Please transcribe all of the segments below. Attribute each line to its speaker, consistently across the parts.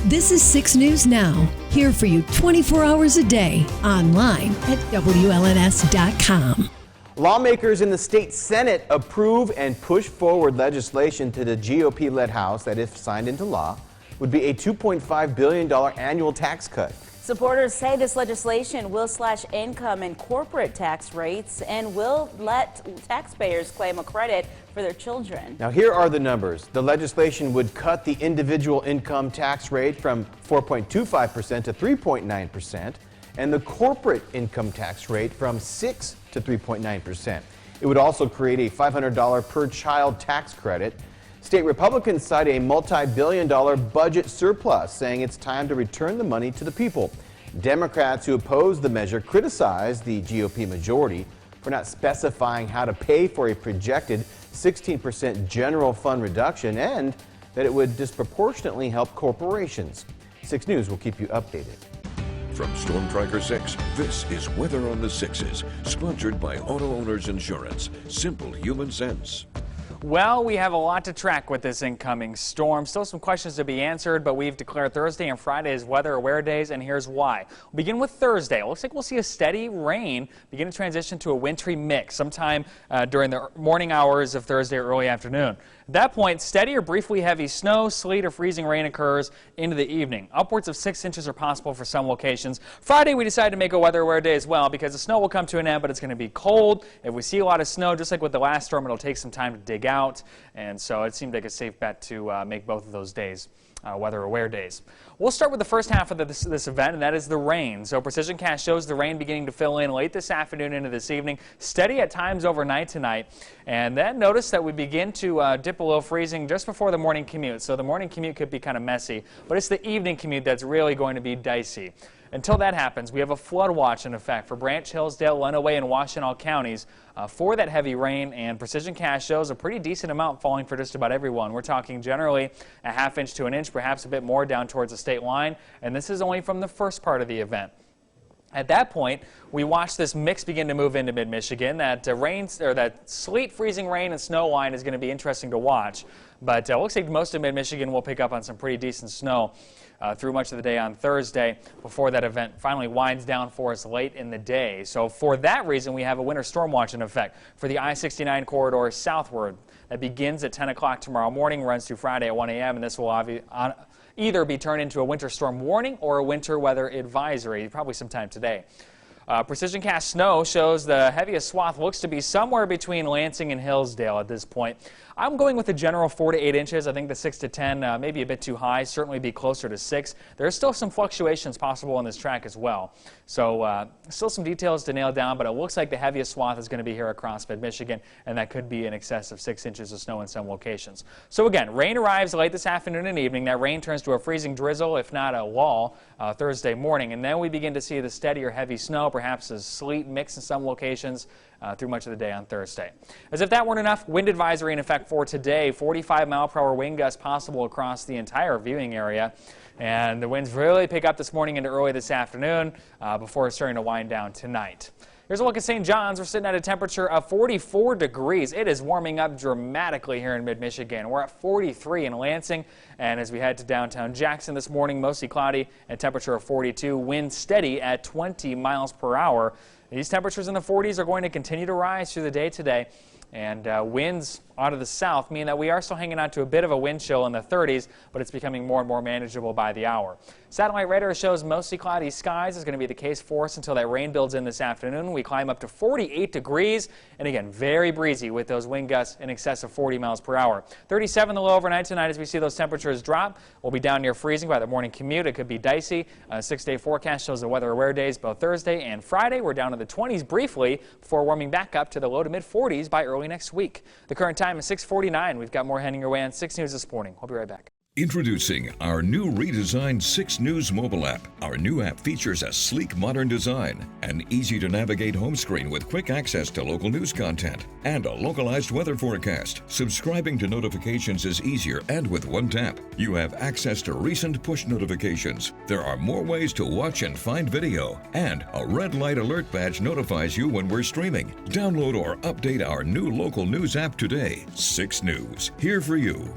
Speaker 1: This is 6 News Now, here for you 24 hours a day, online at WLNS.com.
Speaker 2: Lawmakers in the state Senate approve and push forward legislation to the GOP-led House that, if signed into law, would be a $2.5 billion annual tax cut.
Speaker 3: Supporters say this legislation will slash income and corporate tax rates and will let taxpayers claim a credit for their children.
Speaker 2: Now, here are the numbers. The legislation would cut the individual income tax rate from 4.25% to 3.9%, and the corporate income tax rate from 6 to 3.9%. It would also create a $500 per child tax credit. State Republicans cite a multi-billion-dollar budget surplus, saying it's time to return the money to the people. Democrats who oppose the measure criticize the GOP majority for not specifying how to pay for a projected 16% general fund reduction and that it would disproportionately help corporations. 6 News will keep you updated.
Speaker 4: From Storm Tracker 6, this is Weather on the Sixes, sponsored by Auto Owners Insurance. Simple human sense.
Speaker 5: Well, we have a lot to track with this incoming storm. Still some questions to be answered, but we've declared Thursday and Friday as weather aware days, and here's why. We'll begin with Thursday. It looks like we'll see a steady rain begin to transition to a wintry mix sometime during the morning hours of Thursday or early afternoon. At that point, steady or briefly heavy snow, sleet, or freezing rain occurs into the evening. Upwards of 6 inches are possible for some locations. Friday, we decided to make a weather aware day as well because the snow will come to an end, but it's going to be cold. If we see a lot of snow, just like with the last storm, it'll take some time to dig out, and so it seemed like a safe bet to make both of those days weather aware days. We'll start with the first half of this event, and that is the rain. So Precision Cast shows the rain beginning to fill in late this afternoon into this evening, steady at times overnight tonight, and then notice that we begin to dip below freezing just before the morning commute. So the morning commute could be kind of messy, but it's the evening commute that's really going to be dicey. Until that happens, we have a flood watch in effect for Branch, Hillsdale, Lenawee, and Washtenaw counties for that heavy rain, and Precision Cast shows a pretty decent amount falling for just about everyone. We're talking generally a half inch to an inch, perhaps a bit more down towards the state line, and this is only from the first part of the event. At that point, we watch this mix begin to move into mid-Michigan. That that sleet, freezing rain, and snow line is going to be interesting to watch. But it looks like most of mid-Michigan will pick up on some pretty decent snow through much of the day on Thursday before that event finally winds down for us late in the day. So for that reason, we have a winter storm watch in effect for the I-69 corridor southward. That begins at 10 o'clock tomorrow morning, runs through Friday at 1 a.m., and this will either be turned into a winter storm warning or a winter weather advisory, probably sometime today. Precision Cast snow shows the heaviest swath looks to be somewhere between Lansing and Hillsdale at this point. I'm going with a general 4 to 8 inches. I think the 6 to 10 maybe a bit too high, certainly be closer to 6. There's still some fluctuations possible in this track as well. So still some details to nail down, but it looks like the heaviest swath is going to be here across mid-Michigan, and that could be in excess of 6 inches of snow in some locations. So again, rain arrives late this afternoon and evening. That rain turns to a freezing drizzle, if not a lull, Thursday morning, and then we begin to see the steadier heavy snow, perhaps a sleet mix in some locations through much of the day on Thursday. As if that weren't enough, wind advisory in effect for today. 45-mile-per-hour wind gusts possible across the entire viewing area. And the winds really pick up this morning into early this afternoon before starting to wind down tonight. Here's a look at St. John's. We're sitting at a temperature of 44 degrees. It is warming up dramatically here in mid-Michigan. We're at 43 in Lansing, and as we head to downtown Jackson this morning, mostly cloudy, and temperature of 42. Wind steady at 20 miles per hour. These temperatures in the 40s are going to continue to rise through the day today, and winds out of the south mean that we are still hanging on to a bit of a wind chill in the 30s, but it's becoming more and more manageable by the hour. Satellite radar shows mostly cloudy skies is going to be the case for us until that rain builds in this afternoon. We climb up to 48 degrees, and again, very breezy with those wind gusts in excess of 40 miles per hour. 37 the low overnight tonight as we see those temperatures drop. We'll be down near freezing by the morning commute. It could be dicey. A 6-day forecast shows the weather aware days both Thursday and Friday. We're down to the 20s briefly before warming back up to the low to mid 40s by early next week. The current time is 6:49. We've got more heading your way on 6 News this morning. We'll be right back.
Speaker 4: Introducing our new redesigned 6 News mobile app. Our new app features a sleek modern design, an easy-to-navigate home screen with quick access to local news content, and a localized weather forecast. Subscribing to notifications is easier, and with one tap, you have access to recent push notifications. There are more ways to watch and find video, and a red light alert badge notifies you when we're streaming. Download or update our new local news app today. 6 News, here for you.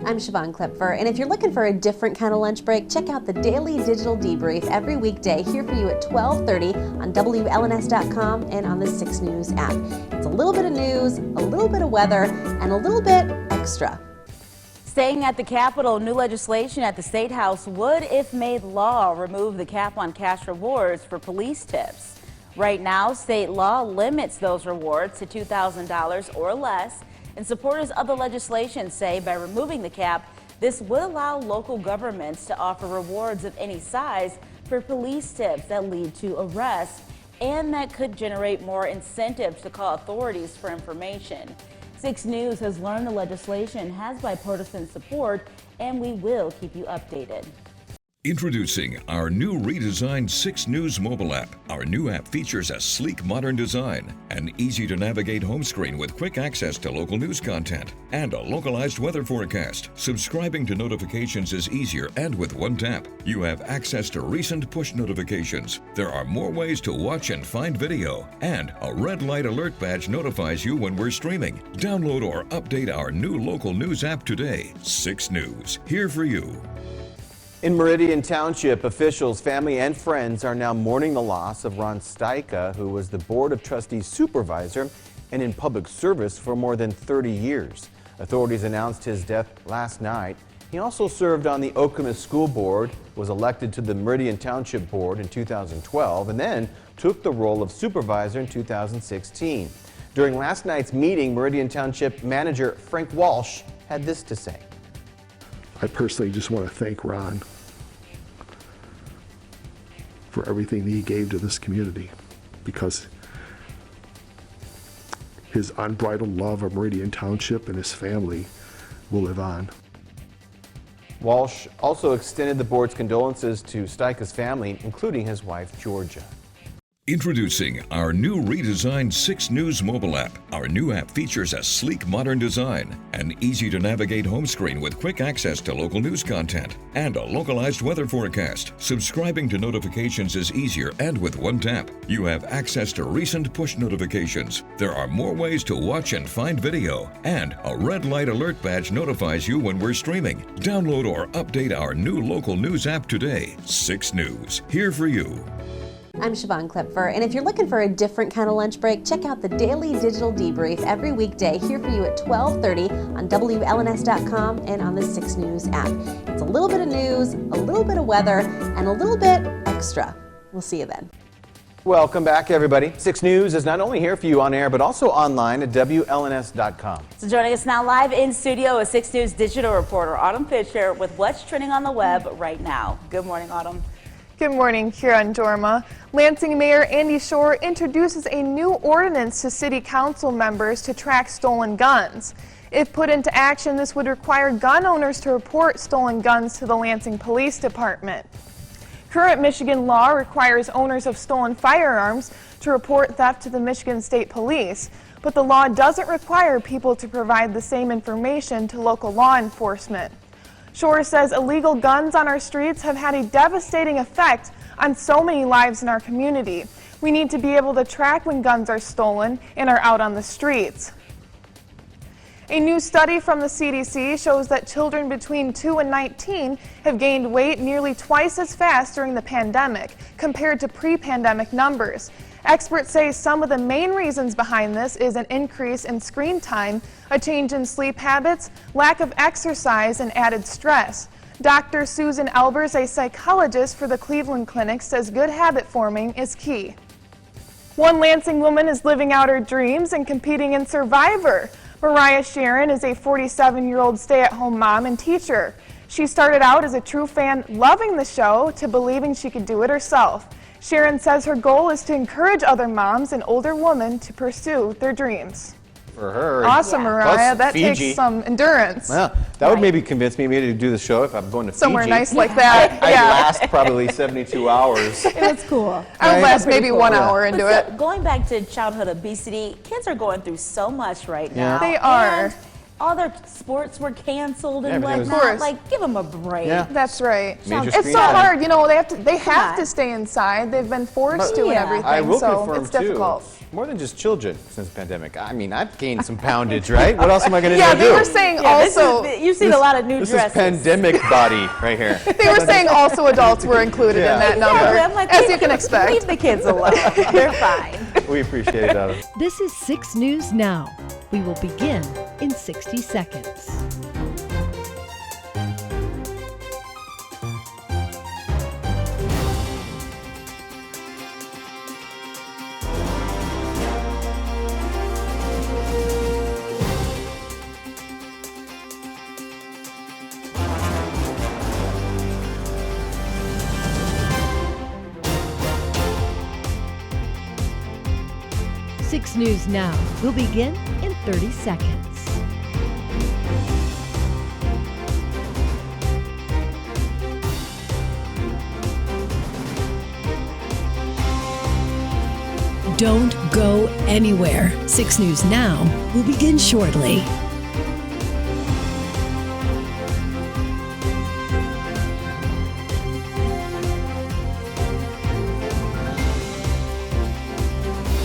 Speaker 6: I'm Siobhan Klepfer, and if you're looking for a different kind of lunch break, check out the Daily Digital Debrief every weekday here for you at 12:30 on WLNS.com and on the 6 News app. It's a little bit of news, a little bit of weather, and a little bit extra.
Speaker 3: Staying at the Capitol, new legislation at the State House would, if made law, remove the cap on cash rewards for police tips. Right now, state law limits those rewards to $2,000 or less. And supporters of the legislation say by removing the cap, this would allow local governments to offer rewards of any size for police tips that lead to arrests, and that could generate more incentives to call authorities for information. 6 News has learned the legislation has bipartisan support, and we will keep you updated.
Speaker 4: Introducing our new redesigned 6 News mobile app. Our new app features a sleek, modern design, an easy-to-navigate home screen with quick access to local news content, and a localized weather forecast. Subscribing to notifications is easier, and with one tap, you have access to recent push notifications. There are more ways to watch and find video, and a red light alert badge notifies you when we're streaming. Download or update our new local news app today. 6 News, here for you.
Speaker 2: In Meridian Township, officials, family, and friends are now mourning the loss of Ron Styka, who was the Board of Trustees supervisor and in public service for more than 30 years. Authorities announced his death last night. He also served on the Okemos School Board, was elected to the Meridian Township Board in 2012, and then took the role of supervisor in 2016. During last night's meeting, Meridian Township manager Frank Walsh had this to say.
Speaker 7: I personally just want to thank Ron for everything that he gave to this community, because his unbridled love of Meridian Township and his family will live on.
Speaker 2: Walsh also extended the board's condolences to Styka's family, including his wife, Georgia.
Speaker 4: Introducing our new redesigned 6 News mobile app. Our new app features a sleek, modern design, an easy-to-navigate home screen with quick access to local news content, and a localized weather forecast. Subscribing to notifications is easier, and with one tap, you have access to recent push notifications. There are more ways to watch and find video, and a red light alert badge notifies you when we're streaming. Download or update our new local news app today. 6 News, here for you.
Speaker 6: I'm Siobhan Klepfer, and if you're looking for a different kind of lunch break, check out the Daily Digital Debrief every weekday here for you at 12:30 on WLNS.com and on the 6 News app. It's a little bit of news, a little bit of weather, and a little bit extra. We'll see you then.
Speaker 2: Welcome back, everybody. 6 News is not only here for you on air, but also online at WLNS.com.
Speaker 3: So joining us now live in studio is 6 News digital reporter Autumn Fisher with what's trending on the web right now. Good morning, Autumn.
Speaker 8: Good morning, Kira and Jorma. Lansing Mayor Andy Shore introduces a new ordinance to City Council members to track stolen guns. If put into action, this would require gun owners to report stolen guns to the Lansing Police Department. Current Michigan law requires owners of stolen firearms to report theft to the Michigan State Police, but the law doesn't require people to provide the same information to local law enforcement. Shore says illegal guns on our streets have had a devastating effect on so many lives in our community. We need to be able to track when guns are stolen and are out on the streets. A new study from the CDC shows that children between 2 and 19 have gained weight nearly twice as fast during the pandemic compared to pre-pandemic numbers. Experts say some of the main reasons behind this is an increase in screen time, a change in sleep habits, lack of exercise, and added stress. Dr. Susan Elbers, a psychologist for the Cleveland Clinic, says good habit forming is key. One Lansing woman is living out her dreams and competing in Survivor. Mariah Sharon is a 47-year-old stay-at-home mom and teacher. She started out as a true fan, loving the show, to believing she could do it herself. Sharon says her goal is to encourage other moms and older women to pursue their dreams.
Speaker 2: For her.
Speaker 8: Awesome, Mariah. That
Speaker 2: Fiji
Speaker 8: takes some endurance.
Speaker 2: Well, that would maybe convince me maybe to do the show if I'm going to
Speaker 8: Somewhere
Speaker 2: Fiji.
Speaker 8: nice like that.
Speaker 2: I'd
Speaker 8: Yeah.
Speaker 2: last probably 72 hours.
Speaker 3: That's cool.
Speaker 8: I would last maybe
Speaker 3: Cool.
Speaker 8: 1 hour into
Speaker 3: But
Speaker 8: it.
Speaker 3: going back to childhood obesity, kids are going through so much right now.
Speaker 8: They are.
Speaker 3: And all their sports were canceled and
Speaker 2: everything was-
Speaker 3: whatnot.
Speaker 8: Of course.
Speaker 3: Like, give them a break.
Speaker 2: Yeah.
Speaker 8: That's right.
Speaker 2: Major
Speaker 8: It's
Speaker 2: screen
Speaker 8: so
Speaker 2: time.
Speaker 8: hard, you know. They have
Speaker 3: on.
Speaker 8: to stay inside. They've been forced to and
Speaker 3: Yeah.
Speaker 8: everything.
Speaker 2: I will
Speaker 8: so
Speaker 2: confirm
Speaker 8: it's
Speaker 2: too.
Speaker 8: difficult.
Speaker 2: More than just children since the pandemic. I mean, I've gained some poundage, right? What else am I going to
Speaker 8: Yeah,
Speaker 2: do?
Speaker 8: they were saying also.
Speaker 3: You've seen a lot of new
Speaker 2: This
Speaker 3: dresses.
Speaker 2: is pandemic body right here.
Speaker 8: They were saying also adults were included
Speaker 2: Yeah.
Speaker 8: in that
Speaker 3: Exactly.
Speaker 8: number,
Speaker 3: I'm like,
Speaker 8: as
Speaker 3: leave
Speaker 8: you can
Speaker 3: the-
Speaker 8: expect.
Speaker 3: Leave the kids alone. They're fine.
Speaker 2: We appreciate it, Adam.
Speaker 1: This is 6 News Now. We will begin in 60 seconds. Six News Now will begin in 30 seconds. Don't go anywhere. 6 News Now will begin shortly.